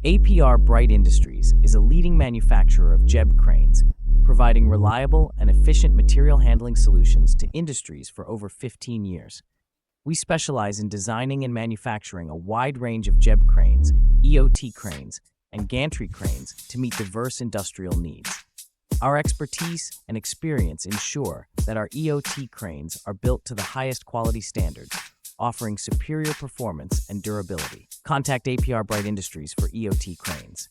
APR Bright Industries is a leading manufacturer of JEB cranes, providing reliable and efficient material handling solutions to industries for over 15 years. We specialize in designing and manufacturing a wide range of JEB cranes, EOT cranes, and gantry cranes to meet diverse industrial needs. Our expertise and experience ensure that our EOT cranes are built to the highest quality standards, offering superior performance and durability. Contact APR Bright Industries for EOT cranes.